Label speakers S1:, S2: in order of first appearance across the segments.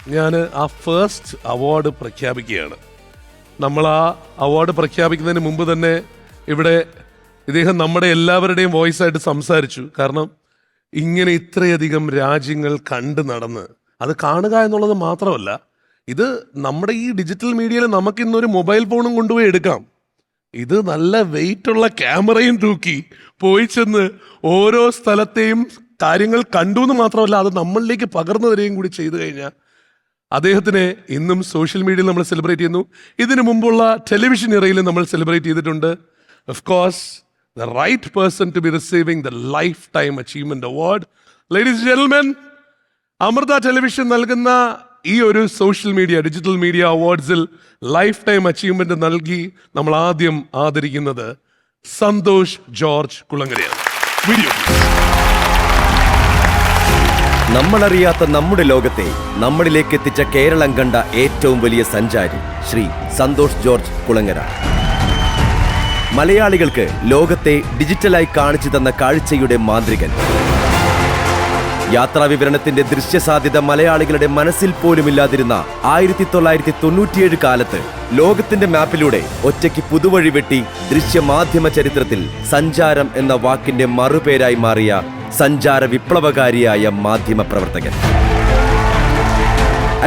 S1: ഞാൻ ആ first award പ്രഖ്യാപിക്കുകയാണ്. നമ്മൾ ആ അവാർഡ് പ്രഖ്യാപിക്കുന്നതിന് മുമ്പ് തന്നെ ഇവിടെ ഇദ്ദേഹം നമ്മുടെ എല്ലാവരുടെയും വോയിസ് ആയിട്ട് സംസാരിച്ചു. കാരണം ഇങ്ങനെ ഇത്രയധികം രാജ്യങ്ങൾ കണ്ടു നടന്ന് അത് കാണുക എന്നുള്ളത് മാത്രമല്ല, ഇത് നമ്മുടെ ഈ ഡിജിറ്റൽ മീഡിയയിൽ നമുക്ക് ഇന്നൊരു മൊബൈൽ ഫോണും കൊണ്ടുപോയി എടുക്കാം. ഇത് നല്ല വെയിറ്റുള്ള ക്യാമറയും തൂക്കി പോയി ചെന്ന് ഓരോ സ്ഥലത്തെയും കാര്യങ്ങൾ കണ്ടു എന്ന് മാത്രമല്ല, അത് നമ്മളിലേക്ക് പകർന്നു തരികയും കൂടി ചെയ്തു കഴിഞ്ഞാൽ അദ്ദേഹത്തിനെ ഇന്നും സോഷ്യൽ മീഡിയയിൽ നമ്മൾ സെലിബ്രേറ്റ് ചെയ്യുന്നു. ഇതിനു മുമ്പുള്ള ടെലിവിഷൻ ഇറയിൽ നമ്മൾ സെലിബ്രേറ്റ് ചെയ്തിട്ടുണ്ട്. Of course the right person to be receiving the lifetime achievement award. Ladies and gentlemen, Amrita television നൽകുന്ന ഈ ഒരു സോഷ്യൽ മീഡിയ ഡിജിറ്റൽ മീഡിയ അവാർഡ്സിൽ ലൈഫ് ടൈം അച്ചീവ്മെന്റ് നൽകി നമ്മൾ ആദ്യം ആദരിക്കുന്നത് സന്തോഷ് ജോർജ് കുളങ്ങരയാണ്. വീഡിയോ
S2: നമ്മളറിയാത്ത നമ്മുടെ ലോകത്തെ നമ്മളിലേക്ക് എത്തിച്ച കേരളം കണ്ട ഏറ്റവും വലിയ സഞ്ചാരി ശ്രീ സന്തോഷ് ജോർജ് കുളങ്ങര. മലയാളികൾക്ക് ലോകത്തെ ഡിജിറ്റലായി കാണിച്ചു തന്ന കാഴ്ചയുടെ മാന്ത്രികൻ. യാത്രാ വിവരണത്തിന്റെ ദൃശ്യസാധ്യത മലയാളികളുടെ മനസ്സിൽ പോലുമില്ലാതിരുന്ന 1997 കാലത്ത് ലോകത്തിന്റെ മാപ്പിലൂടെ ഒറ്റയ്ക്ക് പുതുവഴി വെട്ടി ദൃശ്യമാധ്യമ ചരിത്രത്തിൽ സഞ്ചാരം എന്ന വാക്കിന്റെ മറുപേരായി മാറിയ സഞ്ചാര വിപ്ലവകാരിയായ മാധ്യമ പ്രവർത്തകൻ.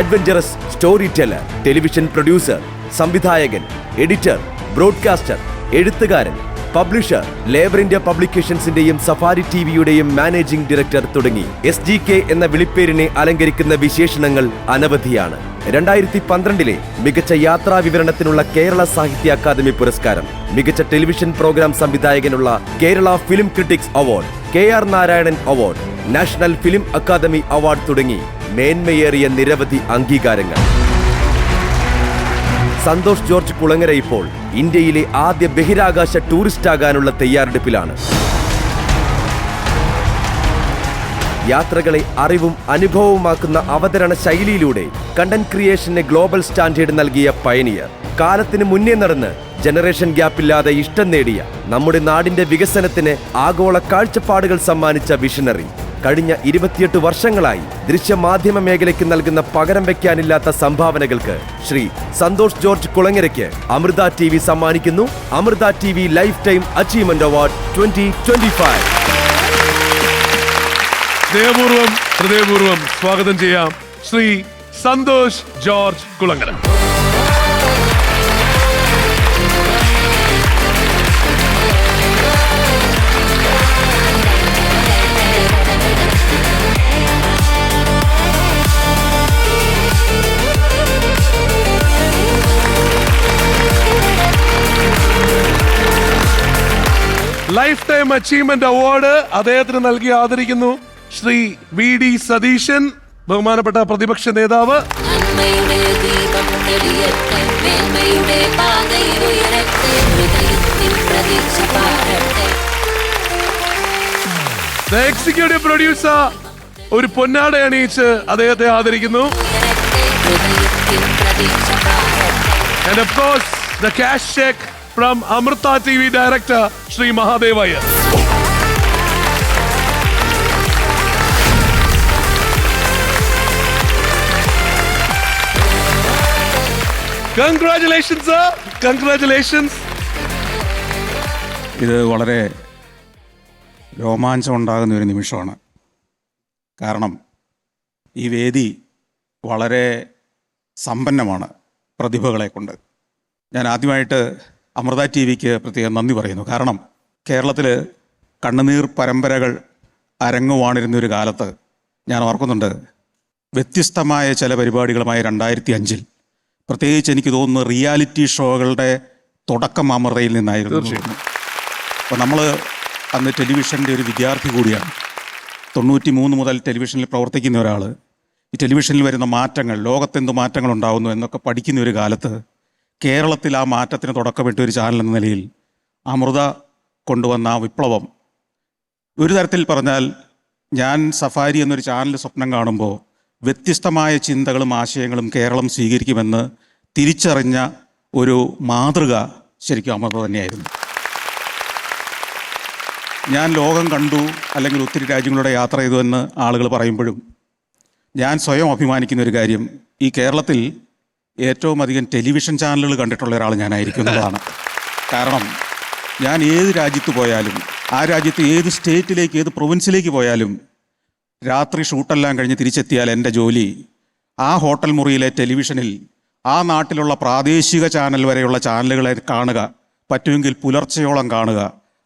S2: Adventurous story teller, television producer, സംവിധായകൻ, എഡിറ്റർ, ബ്രോഡ്കാസ്റ്റർ, എഴുത്തുകാരൻ, പബ്ലിഷർ, ലേബർ ഇന്ത്യ പബ്ലിക്കേഷൻസിന്റെയും സഫാരി ടിവിയുടെയും മാനേജിംഗ് ഡയറക്ടർ തുടങ്ങി SGK എന്ന വിളിപ്പേരിനെ അലങ്കരിക്കുന്ന വിശേഷണങ്ങൾ അനവധിയാണ്. 2012 മികച്ച യാത്രാ വിവരണത്തിനുള്ള കേരള സാഹിത്യ അക്കാദമി പുരസ്കാരം, മികച്ച ടെലിവിഷൻ പ്രോഗ്രാം സംവിധായകനുള്ള Kerala film critics award, KR Narayanan award, national film academy award തുടങ്ങി മേന്മയേറിയ നിരവധി അംഗീകാരങ്ങൾ. സന്തോഷ് ജോർജ് കുളങ്ങര ഇപ്പോൾ ഇന്ത്യയിലെ ആദ്യ ബഹിരാകാശ ടൂറിസ്റ്റ് ആകാനുള്ള തയ്യാറെടുപ്പിലാണ്. യാത്രകളെ അറിവും അനുഭവവുമാക്കുന്ന അവതരണ ശൈലിയിലൂടെ കണ്ടന്റ് ക്രിയേഷന് ഗ്ലോബൽ സ്റ്റാൻഡേർഡ് നൽകിയ പയനിയർ, കാലത്തിന് മുന്നേ നടന്ന് ജനറേഷൻ ഗ്യാപ്പില്ലാതെ ഇഷ്ടം നേടിയ നമ്മുടെ നാടിന്റെ വികസനത്തിന് ആഗോള കാഴ്ചപ്പാടുകൾ സമ്മാനിച്ച വിഷണറി. കഴിഞ്ഞ 28 വർഷങ്ങളായി ദൃശ്യമാധ്യമ മേഖലയ്ക്ക് നൽകുന്ന പകരം വയ്ക്കാനില്ലാത്ത സംഭാവനകൾക്ക് ശ്രീ സന്തോഷ് ജോർജ് കുളങ്ങരയ്ക്ക് അമൃത TV സമ്മാനിക്കുന്നു Amrita TV lifetime achievement award 2025.
S1: ഹൃദയപൂർവ്വം സ്വാഗതം ചെയ്യാം Shri Santhosh George Kulangara. Lifetime achievement award അദ്ദേഹത്തിന് നൽകി ആദരിക്കുന്നു ശ്രീ VD സതീശൻ, ബഹുമാനപ്പെട്ട പ്രതിപക്ഷ നേതാവ്. എക്സിക്യൂട്ടീവ് പ്രൊഡ്യൂസർ ഒരു പൊന്നാട അണിയിച്ച് അദ്ദേഹത്തെ ആദരിക്കുന്നു. And of course, the cash check from Amrita TV director Sri Mahadevaya. Congratulations sir, congratulations.
S3: ഇത് വളരെ രോമാഞ്ചം ഉണ്ടാകുന്ന ഒരു നിമിഷമാണ്. കാരണം ഈ വേദി വളരെ സമ്പന്നമാണ് പ്രതിഭകളെ കൊണ്ട്. ഞാൻ ആദ്യമായിട്ട് അമൃത TVക്ക് പ്രത്യേകം നന്ദി പറയുന്നു. കാരണം കേരളത്തിൽ കണ്ണുനീർ പരമ്പരകൾ അരങ്ങുവാണിരുന്നൊരു കാലത്ത് ഞാൻ ഓർക്കുന്നുണ്ട്, വ്യത്യസ്തമായ ചില പരിപാടികളുമായി 2005 പ്രത്യേകിച്ച് എനിക്ക് തോന്നുന്നു റിയാലിറ്റി ഷോകളുടെ തുടക്കം അമൃതയിൽ നിന്നായിരുന്നു. അപ്പോൾ നമ്മൾ അന്ന് ടെലിവിഷൻ്റെ ഒരു വിദ്യാർത്ഥി കൂടിയാണ്. 93 മുതൽ ടെലിവിഷനിൽ പ്രവർത്തിക്കുന്ന ഒരാൾ ഈ ടെലിവിഷനിൽ വരുന്ന മാറ്റങ്ങൾ, ലോകത്തെന്ത് മാറ്റങ്ങൾ ഉണ്ടാകുന്നു എന്നൊക്കെ പഠിക്കുന്ന ഒരു കാലത്ത് കേരളത്തിൽ ആ മാറ്റത്തിന് തുടക്കമിട്ട ഒരു ചാനൽ എന്ന നിലയിൽ അമൃത കൊണ്ടുവന്ന ആ വിപ്ലവം, ഒരു തരത്തിൽ പറഞ്ഞാൽ ഞാൻ സഫാരി എന്നൊരു ചാനൽ സ്വപ്നം കാണുമ്പോൾ വ്യത്യസ്തമായ ചിന്തകളും ആശയങ്ങളും കേരളം സ്വീകരിക്കുമെന്ന് തിരിച്ചറിഞ്ഞ ഒരു മാതൃക ശരിക്കും അമൃത തന്നെയായിരുന്നു. ഞാൻ ലോകം കണ്ടു അല്ലെങ്കിൽ ഒത്തിരി രാജ്യങ്ങളുടെ യാത്ര ചെയ്തു എന്ന് ആളുകൾ പറയുമ്പോഴും ഞാൻ സ്വയം അഭിമാനിക്കുന്ന ഒരു കാര്യം, ഈ കേരളത്തിൽ ഏറ്റവും അധികം ടെലിവിഷൻ ചാനലുകൾ കണ്ടിട്ടുള്ള ഒരാൾ ഞാനായിരിക്കും എന്നുള്ളതാണ്. കാരണം ഞാൻ ഏത് രാജ്യത്ത് പോയാലും, ആ രാജ്യത്ത് ഏത് സ്റ്റേറ്റിലേക്ക്, ഏത് പ്രൊവിൻസിലേക്ക് പോയാലും രാത്രി ഷൂട്ടെല്ലാം കഴിഞ്ഞ് തിരിച്ചെത്തിയാൽ എൻ്റെ ജോലി ആ ഹോട്ടൽ മുറിയിലെ ടെലിവിഷനിൽ ആ നാട്ടിലുള്ള പ്രാദേശിക ചാനൽ വരെയുള്ള ചാനലുകളെ കാണുക, പറ്റുമെങ്കിൽ പുലർച്ചയോളം കാണുക,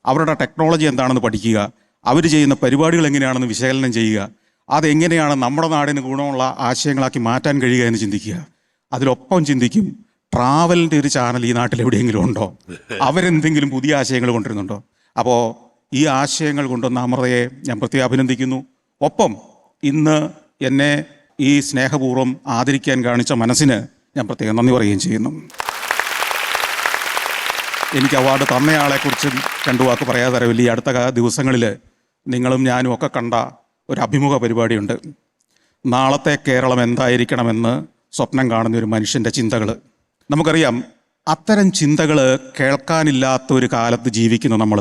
S3: അവരുടെ ടെക്നോളജി എന്താണെന്ന് പഠിക്കുക, അവർ ചെയ്യുന്ന പരിപാടികൾ എങ്ങനെയാണെന്ന് വിശകലനം ചെയ്യുക, അതെങ്ങനെയാണ് നമ്മുടെ നാടിന് ഗുണമുള്ള ആശയങ്ങളാക്കി മാറ്റാൻ കഴിയുക എന്ന് ചിന്തിക്കുക. അതിലൊപ്പം ചിന്തിക്കും, ട്രാവലിൻ്റെ ഒരു ചാനൽ ഈ നാട്ടിൽ എവിടെയെങ്കിലും ഉണ്ടോ, അവരെന്തെങ്കിലും പുതിയ ആശയങ്ങൾ കൊണ്ടുവരുന്നുണ്ടോ. അപ്പോൾ ഈ ആശയങ്ങൾ കൊണ്ടുവന്ന അമൃതയെ ഞാൻ പ്രത്യേകം അഭിനന്ദിക്കുന്നു. ഒപ്പം ഇന്ന് എന്നെ ഈ സ്നേഹപൂർവ്വം ആദരിക്കാൻ കാണിച്ച മനസ്സിന് ഞാൻ പ്രത്യേകം നന്ദി പറയുകയും ചെയ്യുന്നു. എനിക്ക് അവാർഡ് തന്നയാളെക്കുറിച്ചും രണ്ടു വാക്ക് പറയാതെ തരവില്ല. ഈ അടുത്ത ദിവസങ്ങളിൽ നിങ്ങളും ഞാനും ഒക്കെ കണ്ട ഒരു അഭിമുഖ പരിപാടിയുണ്ട്. നാളത്തെ കേരളം എന്തായിരിക്കണമെന്ന് സ്വപ്നം കാണുന്ന ഒരു മനുഷ്യൻ്റെ ചിന്തകൾ. നമുക്കറിയാം, അത്തരം ചിന്തകൾ കേൾക്കാനില്ലാത്ത ഒരു കാലത്ത് ജീവിക്കുന്ന നമ്മൾ,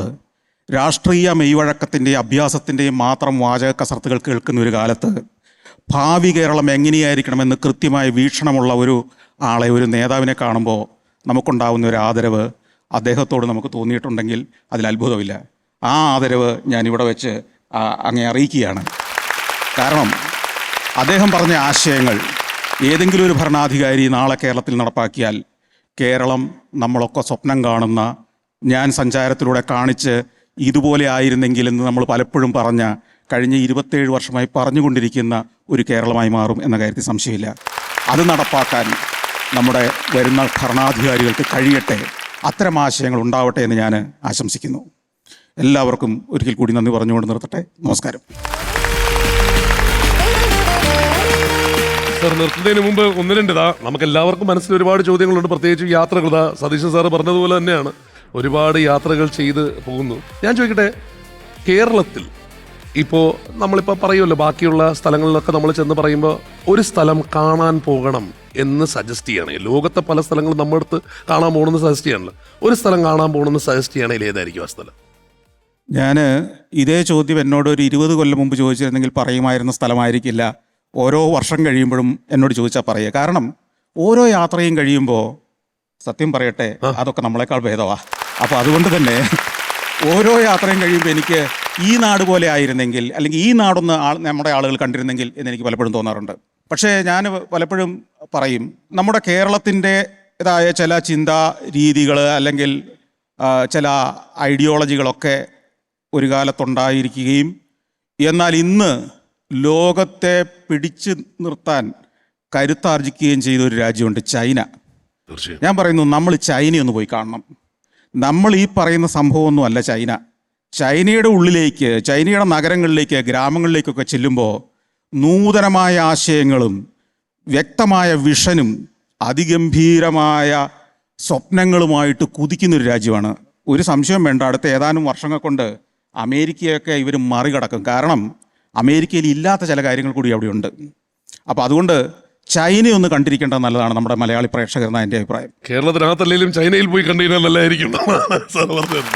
S3: രാഷ്ട്രീയ മെയ്വഴക്കത്തിൻ്റെയും അഭ്യാസത്തിൻ്റെയും മാത്രം വാചക കസർത്തുകൾ കേൾക്കുന്ന ഒരു കാലത്ത് ഭാവി കേരളം എങ്ങനെയായിരിക്കണമെന്ന് കൃത്യമായ വീക്ഷണമുള്ള ഒരു ആളെ, ഒരു നേതാവിനെ കാണുമ്പോൾ നമുക്കുണ്ടാവുന്ന ഒരു ആദരവ് അദ്ദേഹത്തോട് നമുക്ക് തോന്നിയിട്ടുണ്ടെങ്കിൽ അതിൽ അത്ഭുതമില്ല. ആ ആദരവ് ഞാനിവിടെ വെച്ച് അങ്ങേ അറിയിക്കുകയാണ്. കാരണം അദ്ദേഹം പറഞ്ഞ ആശയങ്ങൾ ഏതെങ്കിലും ഒരു ഭരണാധികാരി നാളെ കേരളത്തിൽ നടപ്പാക്കിയാൽ കേരളം നമ്മളൊക്കെ സ്വപ്നം കാണുന്ന, ഞാൻ സഞ്ചാരത്തിലൂടെ കാണിച്ച് ഇതുപോലെ ആയിരുന്നെങ്കിൽ എന്ന് നമ്മൾ പലപ്പോഴും പറഞ്ഞ, കഴിഞ്ഞ 27 വർഷമായി പറഞ്ഞുകൊണ്ടിരിക്കുന്ന ഒരു കേരളമായി മാറും എന്ന കാര്യത്തിൽ സംശയമില്ല. അത് നടപ്പാക്കാൻ നമ്മുടെ വരുന്ന ഭരണാധികാരികൾക്ക് കഴിയട്ടെ, അത്തരം ആശയങ്ങൾ ഉണ്ടാവട്ടെ എന്ന് ഞാൻ ആശംസിക്കുന്നു. എല്ലാവർക്കും ഒരിക്കൽ കൂടി നന്ദി പറഞ്ഞുകൊണ്ട് നിർത്തട്ടെ. നമസ്കാരം.
S1: സാർ, നിർത്തുന്നതിന് മുമ്പ് ഒന്ന് രണ്ട് നമുക്ക് എല്ലാവർക്കും മനസ്സിൽ ഒരുപാട് ചോദ്യങ്ങളുണ്ട്. പ്രത്യേകിച്ച് യാത്രകൾ. സതീശൻ സാറ് പറഞ്ഞതുപോലെ തന്നെയാണ്, ഒരുപാട് യാത്രകൾ ചെയ്ത് പോകുന്നു. ഞാൻ ചോദിക്കട്ടെ, കേരളത്തിൽ ഇപ്പോൾ നമ്മളിപ്പോൾ പറയുമല്ലോ, ബാക്കിയുള്ള സ്ഥലങ്ങളിലൊക്കെ നമ്മൾ ചെന്ന് പറയുമ്പോൾ ഒരു സ്ഥലം കാണാൻ പോകണം എന്ന് സജസ്റ്റ് ചെയ്യണമെങ്കിൽ, ലോകത്തെ പല സ്ഥലങ്ങളും നമ്മുടെ അടുത്ത് കാണാൻ പോകണമെന്ന് സജസ്റ്റ് ചെയ്യണല്ലോ, ഒരു സ്ഥലം കാണാൻ പോകണമെന്ന് സജസ്റ്റ് ചെയ്യണമെങ്കിൽ ഏതായിരിക്കും ആ സ്ഥലം?
S3: ഞാൻ ഇതേ ചോദ്യം എന്നോട് ഒരു 20 കൊല്ലം മുമ്പ് ചോദിച്ചിരുന്നെങ്കിൽ പറയുമായിരുന്ന സ്ഥലമായിരിക്കില്ല ഓരോ വർഷം കഴിയുമ്പോഴും എന്നോട് ചോദിച്ചാൽ പറയുക. കാരണം ഓരോ യാത്രയും കഴിയുമ്പോൾ, സത്യം പറയട്ടെ, അതൊക്കെ നമ്മളെക്കാൾ ഭേദമാണ്. അപ്പോൾ അതുകൊണ്ട് തന്നെ ഓരോ യാത്രയും കഴിയുമ്പോൾ എനിക്ക് ഈ നാട് പോലെ ആയിരുന്നെങ്കിൽ, അല്ലെങ്കിൽ ഈ നാടൊന്ന് നമ്മുടെ ആളുകൾ കണ്ടിരുന്നെങ്കിൽ എന്നെനിക്ക് പലപ്പോഴും തോന്നാറുണ്ട്. പക്ഷേ ഞാൻ പലപ്പോഴും പറയും, നമ്മുടെ കേരളത്തിൻ്റെതായ ചില ചിന്താ രീതികൾ അല്ലെങ്കിൽ ചില ഐഡിയോളജികളൊക്കെ ഒരു കാലത്തുണ്ടായിരിക്കുകയും എന്നാൽ ഇന്ന് ലോകത്തെ പിടിച്ചു നിർത്താൻ കരുത്താർജിക്കുകയും ചെയ്ത ഒരു രാജ്യമുണ്ട്, ചൈന. ഞാൻ പറയുന്നു, നമ്മൾ ചൈനയൊന്ന് പോയി കാണണം. നമ്മൾ ഈ പറയുന്ന സംഭവമൊന്നും അല്ല ചൈന. ചൈനയുടെ ഉള്ളിലേക്ക്, ചൈനയുടെ നഗരങ്ങളിലേക്ക്, ഗ്രാമങ്ങളിലേക്കൊക്കെ ചെല്ലുമ്പോൾ നൂതനമായ ആശയങ്ങളും വ്യക്തമായ വിഷനും അതിഗംഭീരമായ സ്വപ്നങ്ങളുമായിട്ട് കുതിക്കുന്നൊരു രാജ്യമാണ്. ഒരു സംശയം വേണ്ട, അടുത്ത ഏതാനും വർഷങ്ങൾ കൊണ്ട് അമേരിക്കയൊക്കെ ഇവർ മറികടക്കും. കാരണം അമേരിക്കയിൽ ഇല്ലാത്ത ചില കാര്യങ്ങൾ കൂടി അവിടെയുണ്ട്. അപ്പോൾ അതുകൊണ്ട് ചൈനയൊന്ന് കണ്ടിരിക്കേണ്ടത് നല്ലതാണ് നമ്മുടെ മലയാളി പ്രേക്ഷകർ എന്നാണ് എൻ്റെ അഭിപ്രായം.
S1: കേരളത്തിനകത്തല്ലെങ്കിലും ചൈനയിൽ പോയി കണ്ടുകഴിഞ്ഞാൽ നല്ലതായിരിക്കും സാർ പറഞ്ഞത്.